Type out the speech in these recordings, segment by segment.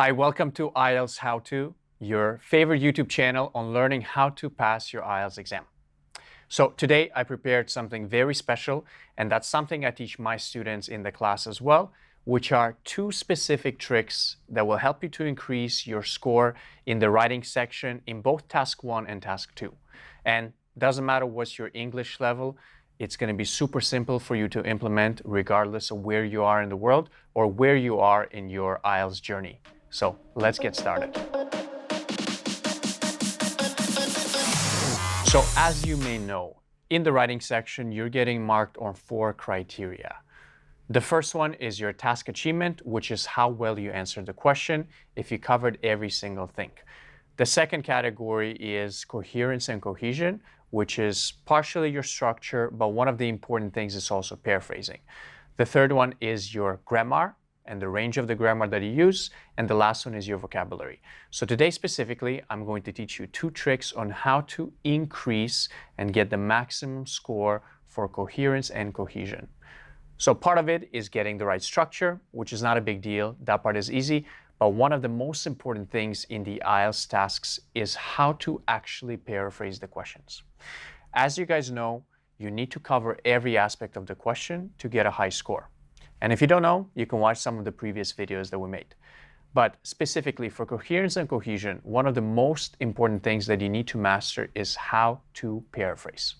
Hi, welcome to IELTS How To, your favorite YouTube channel on learning how to pass your IELTS exam. So today I prepared something very special, and that's something I teach my students in the class as well, which are two specific tricks that will help you to increase your score in the writing section in both Task 1 and Task 2. And doesn't matter what's your English level, it's going to be super simple for you to implement regardless of where you are in the world or where you are in your IELTS journey. So let's get started. So as you may know, in the writing section, you're getting marked on 4 criteria. The first one is your task achievement, which is how well you answered the question, if you covered every single thing. The second category is coherence and cohesion, which is partially your structure, but one of the important things is also paraphrasing. The third one is your grammar and the range of the grammar that you use, and the last one is your vocabulary. So today specifically, I'm going to teach you 2 tricks on how to increase and get the maximum score for coherence and cohesion. So part of it is getting the right structure, which is not a big deal. That part is easy. But one of the most important things in the IELTS tasks is how to actually paraphrase the questions. As you guys know, you need to cover every aspect of the question to get a high score. And if you don't know, you can watch some of the previous videos that we made. But specifically for coherence and cohesion, one of the most important things that you need to master is how to paraphrase.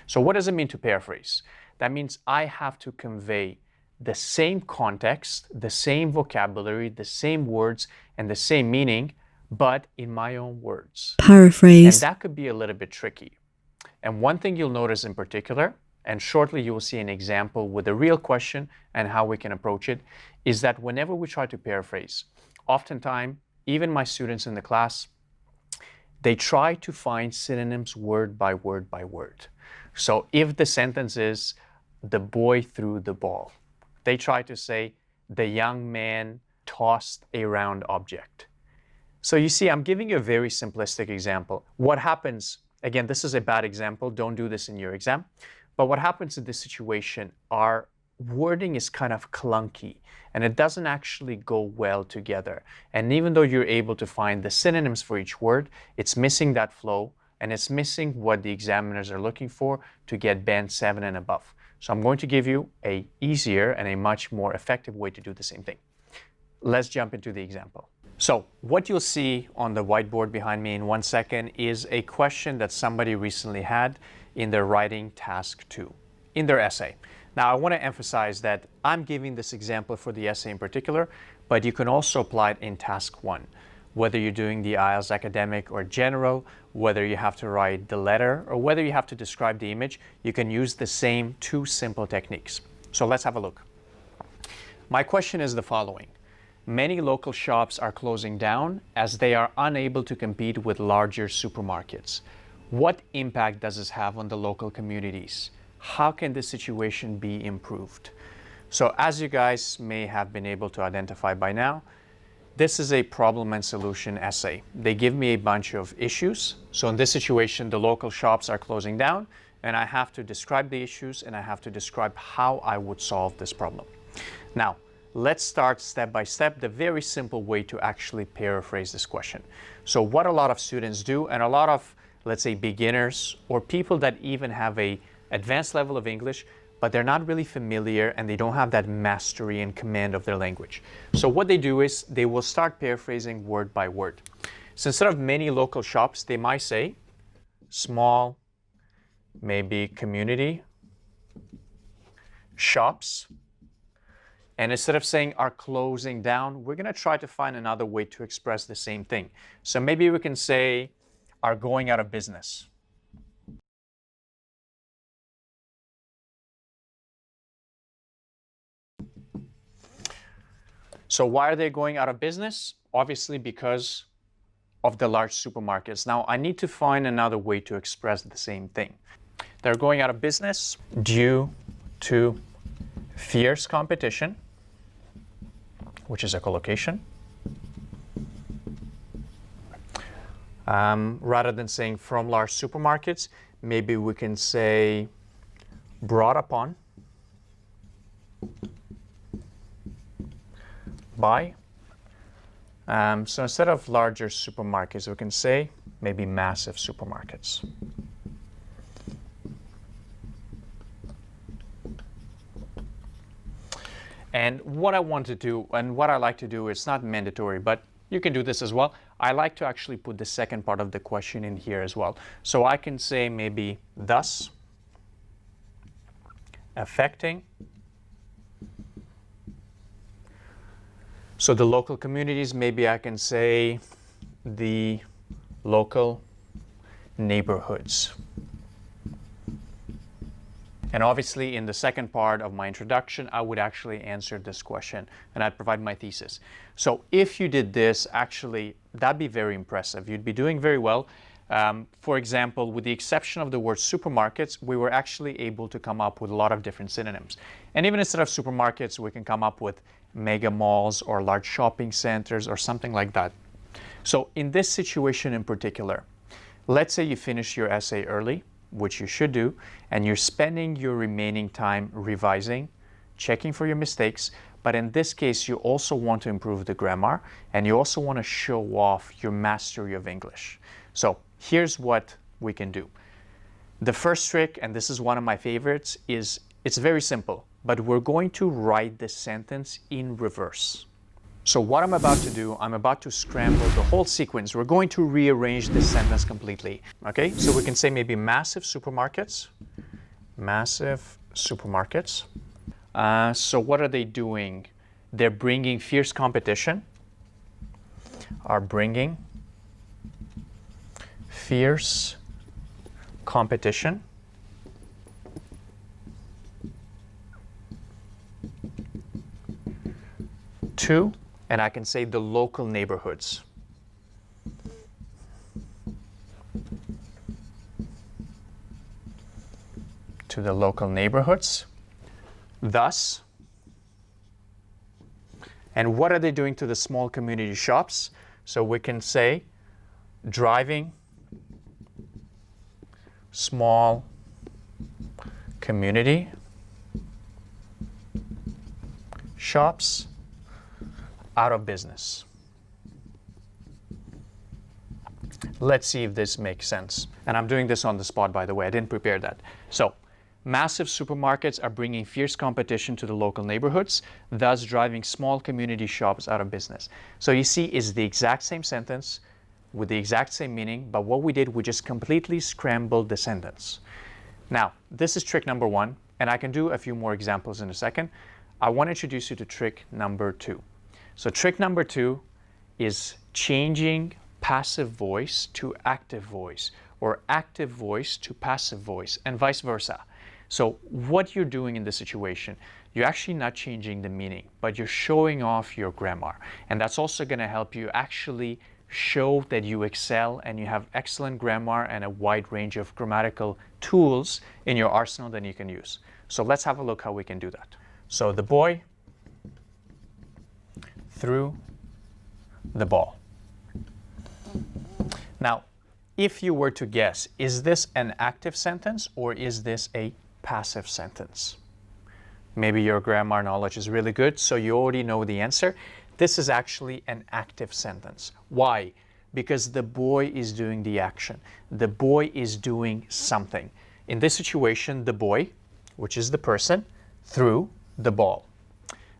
So what does it mean to paraphrase? That means I have to convey the same context, the same vocabulary, the same words, and the same meaning, but in my own words. Paraphrase. And that could be a little bit tricky. And one thing you'll notice in particular, and shortly you will see an example with a real question and how we can approach it, is that whenever we try to paraphrase, oftentimes, even my students in the class, they try to find synonyms word by word by word. So if the sentence is, the boy threw the ball, they try to say, the young man tossed a round object. So you see, I'm giving you a very simplistic example. What happens, again, this is a bad example, don't do this in your exam. But what happens in this situation, our wording is kind of clunky and it doesn't actually go well together. And even though you're able to find the synonyms for each word, it's missing that flow and it's missing what the examiners are looking for to get band 7 and above. So I'm going to give you an easier and a much more effective way to do the same thing. Let's jump into the example. So what you'll see on the whiteboard behind me in 1 second is a question that somebody recently had in their writing task 2, in their essay. Now I want to emphasize that I'm giving this example for the essay in particular, but you can also apply it in task 1. Whether you're doing the IELTS academic or general, whether you have to write the letter or whether you have to describe the image, you can use the same 2 simple techniques. So let's have a look. My question is the following. Many local shops are closing down as they are unable to compete with larger supermarkets. What impact does this have on the local communities? How can this situation be improved? So as you guys may have been able to identify by now, this is a problem and solution essay. They give me a bunch of issues. So in this situation, the local shops are closing down and I have to describe the issues and I have to describe how I would solve this problem. Now, let's start step by step, the very simple way to actually paraphrase this question. So what a lot of students do, and a lot of, let's say, beginners or people that even have a advanced level of English, but they're not really familiar and they don't have that mastery and command of their language. So what they do is they will start paraphrasing word by word. So instead of many local shops, they might say small, maybe community shops. And instead of saying are closing down, we're going to try to find another way to express the same thing. So maybe we can say are going out of business. So why are they going out of business? Obviously because of the large supermarkets. Now I need to find another way to express the same thing. They're going out of business due to fierce competition, which is a collocation. Rather than saying from large supermarkets, maybe we can say brought upon by So instead of larger supermarkets, we can say maybe massive supermarkets. And what I want to do, and what I like to do, it's not mandatory, but you can do this as well. I like to actually put the second part of the question in here as well. So I can say maybe thus affecting. So the local communities, maybe I can say the local neighborhoods. And obviously in the second part of my introduction, I would actually answer this question and I'd provide my thesis. So if you did this, actually, that'd be very impressive. You'd be doing very well. For example, with the exception of the word supermarkets, we were actually able to come up with a lot of different synonyms. And even instead of supermarkets, we can come up with mega malls or large shopping centers or something like that. So in this situation in particular, let's say you finish your essay early, which you should do, and you're spending your remaining time revising, checking for your mistakes, but in this case, you also want to improve the grammar, and you also want to show off your mastery of English. So here's what we can do. The first trick, and this is one of my favorites, is it's very simple, but we're going to write the sentence in reverse. So what I'm about to do, I'm about to scramble the whole sequence. We're going to rearrange this sentence completely. Okay, so we can say maybe massive supermarkets. Massive supermarkets. So what are they doing? They're bringing fierce competition. Are bringing fierce competition to, and I can say the local neighborhoods. To the local neighborhoods. Thus, and what are they doing to the small community shops? So we can say driving small community shops out of business. Let's see if this makes sense. And I'm doing this on the spot, by the way. I didn't prepare that. So, massive supermarkets are bringing fierce competition to the local neighborhoods, thus driving small community shops out of business. So you see, it's the exact same sentence with the exact same meaning, but what we did, we just completely scrambled the sentence. Now, this is trick number one, and I can do a few more examples in a second. I want to introduce you to trick number two. So trick number two is changing passive voice to active voice, or active voice to passive voice, and vice versa. So what you're doing in this situation, you're actually not changing the meaning, but you're showing off your grammar. And that's also going to help you actually show that you excel and you have excellent grammar and a wide range of grammatical tools in your arsenal that you can use. So let's have a look how we can do that. So the boy threw the ball. Now, if you were to guess, is this an active sentence or is this a passive sentence? Maybe your grammar knowledge is really good, so you already know the answer. This is actually an active sentence. Why? Because the boy is doing the action. The boy is doing something. In this situation, the boy, which is the person, threw the ball.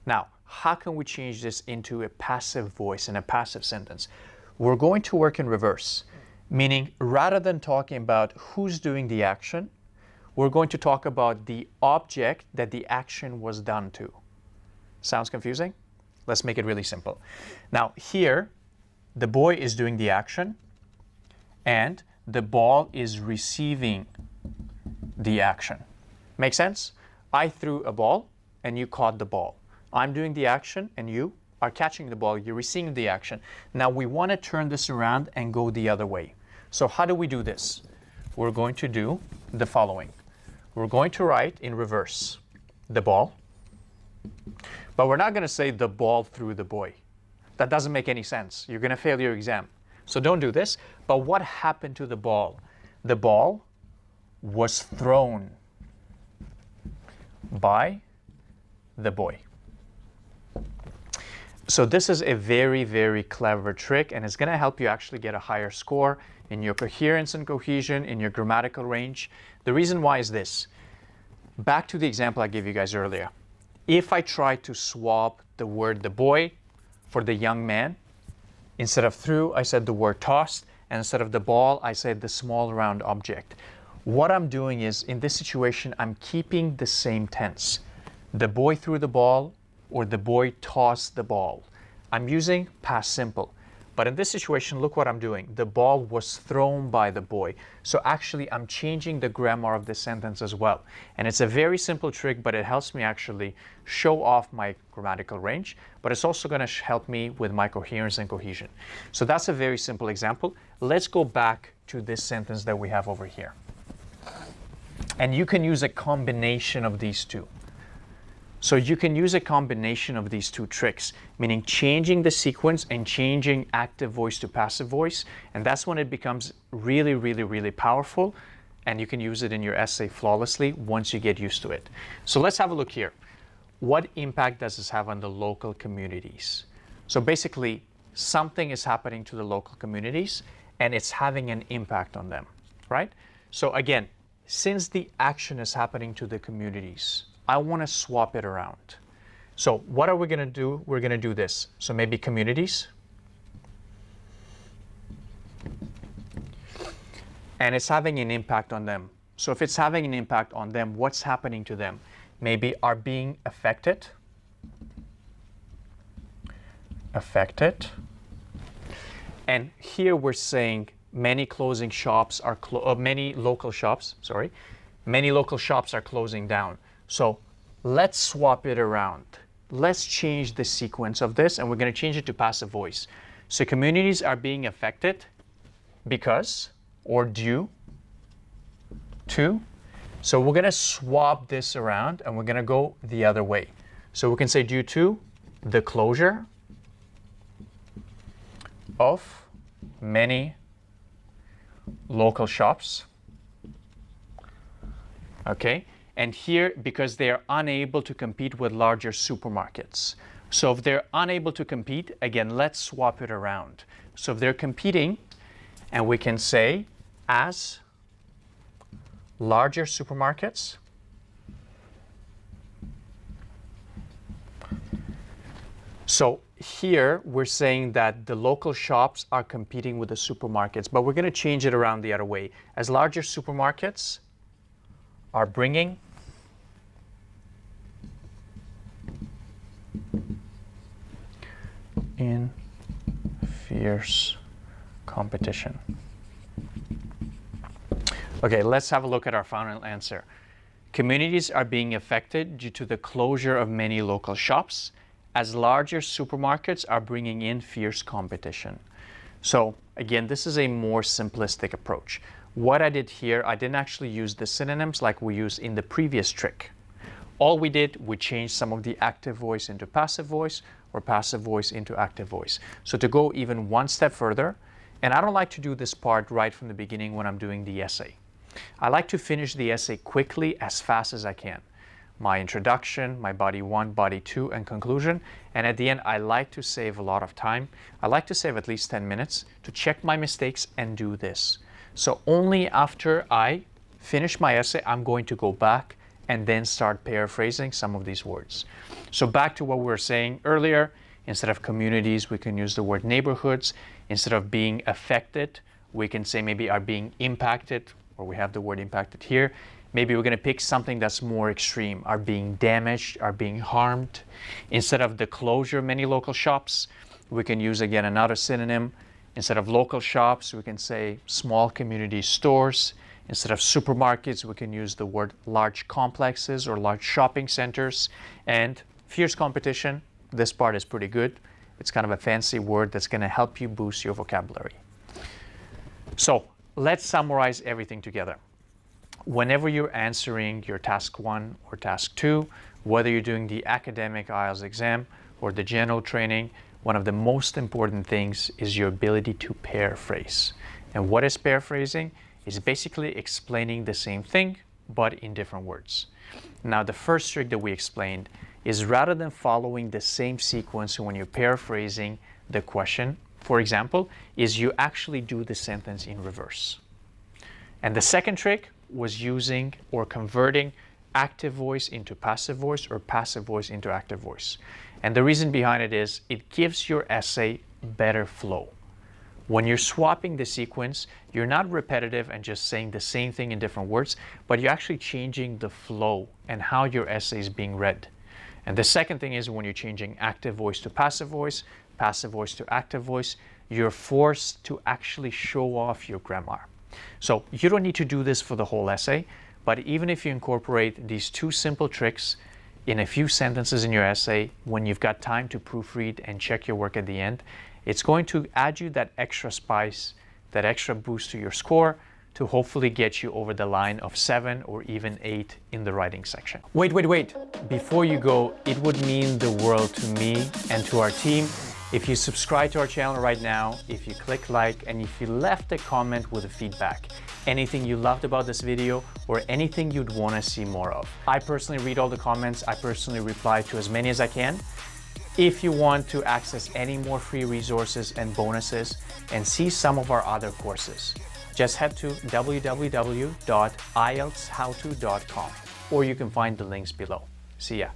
Now, how can we change this into a passive voice in a passive sentence? We're going to work in reverse, meaning rather than talking about who's doing the action, we're going to talk about the object that the action was done to. Sounds confusing? Let's make it really simple. Now here, the boy is doing the action and the ball is receiving the action. Make sense? I threw a ball and you caught the ball. I'm doing the action and you are catching the ball, you're receiving the action. Now we want to turn this around and go the other way. So how do we do this? We're going to do the following. We're going to write in reverse the ball, but we're not going to say the ball threw the boy. That doesn't make any sense. You're going to fail your exam. So don't do this. But what happened to the ball? The ball was thrown by the boy. So this is a very, very clever trick, and it's going to help you actually get a higher score in your coherence and cohesion, in your grammatical range. The reason why is this. Back to the example I gave you guys earlier. If I try to swap the word the boy for the young man, instead of threw, I said the word tossed, and instead of the ball, I said the small round object. What I'm doing is, in this situation, I'm keeping the same tense. The boy threw the ball, or the boy tossed the ball. I'm using past simple. But in this situation, look what I'm doing. The ball was thrown by the boy. So actually, I'm changing the grammar of the sentence as well. And it's a very simple trick, but it helps me actually show off my grammatical range. But it's also going to help me with my coherence and cohesion. So that's a very simple example. Let's go back to this sentence that we have over here. And you can use a combination of these two. So you can use a combination of these two tricks, meaning changing the sequence and changing active voice to passive voice. And that's when it becomes really, really, really powerful. And you can use it in your essay flawlessly once you get used to it. So let's have a look here. What impact does this have on the local communities? So basically, something is happening to the local communities and it's having an impact on them, right? So again, since the action is happening to the communities, I want to swap it around. So what are we going to do? We're going to do this. So maybe communities. And it's having an impact on them. So if it's having an impact on them, what's happening to them? Maybe are being affected. Affected. And here we're saying many closing shops are many local shops are closing down. So let's swap it around. Let's change the sequence of this, and we're going to change it to passive voice. So communities are being affected because or due to. So we're going to swap this around and we're going to go the other way. So we can say due to the closure of many local shops. Okay. And here, because they are unable to compete with larger supermarkets. So if they're unable to compete, again, let's swap it around. So if they're competing, and we can say as larger supermarkets so here we're saying that the local shops are competing with the supermarkets, but we're going to change it around the other way. As larger supermarkets are bringing in fierce competition. Okay, let's have a look at our final answer. Communities are being affected due to the closure of many local shops, as larger supermarkets are bringing in fierce competition. So again, this is a more simplistic approach. What I did here, I didn't actually use the synonyms like we used in the previous trick. All we did, we changed some of the active voice into passive voice or passive voice into active voice. So to go even one step further, and I don't like to do this part right from the beginning when I'm doing the essay. I like to finish the essay quickly, as fast as I can. My introduction, my body 1, body 2, and conclusion. And at the end, I like to save a lot of time. I like to save at least 10 minutes to check my mistakes and do this. So only after I finish my essay, I'm going to go back and then start paraphrasing some of these words. So back to what we were saying earlier, instead of communities, we can use the word neighborhoods. Instead of being affected, we can say maybe are being impacted, or we have the word impacted here. Maybe we're going to pick something that's more extreme, are being damaged, are being harmed. Instead of the closure of many local shops, we can use again another synonym. Instead of local shops, we can say small community stores. Instead of supermarkets, we can use the word large complexes or large shopping centers. And fierce competition, this part is pretty good. It's kind of a fancy word that's going to help you boost your vocabulary. So let's summarize everything together. Whenever you're answering your task 1 or task 2, whether you're doing the academic IELTS exam or the general training, one of the most important things is your ability to paraphrase. And what is paraphrasing? It's basically explaining the same thing, but in different words. Now, the first trick that we explained is rather than following the same sequence when you're paraphrasing the question, for example, is you actually do the sentence in reverse. And the second trick was using or converting active voice into passive voice or passive voice into active voice. And the reason behind it is it gives your essay better flow. When you're swapping the sequence, you're not repetitive and just saying the same thing in different words, but you're actually changing the flow and how your essay is being read. And the second thing is when you're changing active voice to passive voice to active voice, you're forced to actually show off your grammar. So you don't need to do this for the whole essay, but even if you incorporate these two simple tricks in a few sentences in your essay, when you've got time to proofread and check your work at the end, it's going to add you that extra spice, that extra boost to your score to hopefully get you over the line of 7 or even 8 in the writing section. Wait. Before you go, it would mean the world to me and to our team if you subscribe to our channel right now, if you click like, and if you left a comment with a feedback, anything you loved about this video or anything you'd want to see more of. I personally read all the comments. I personally reply to as many as I can. If you want to access any more free resources and bonuses and see some of our other courses, just head to www.ieltshowto.com or you can find the links below. See ya.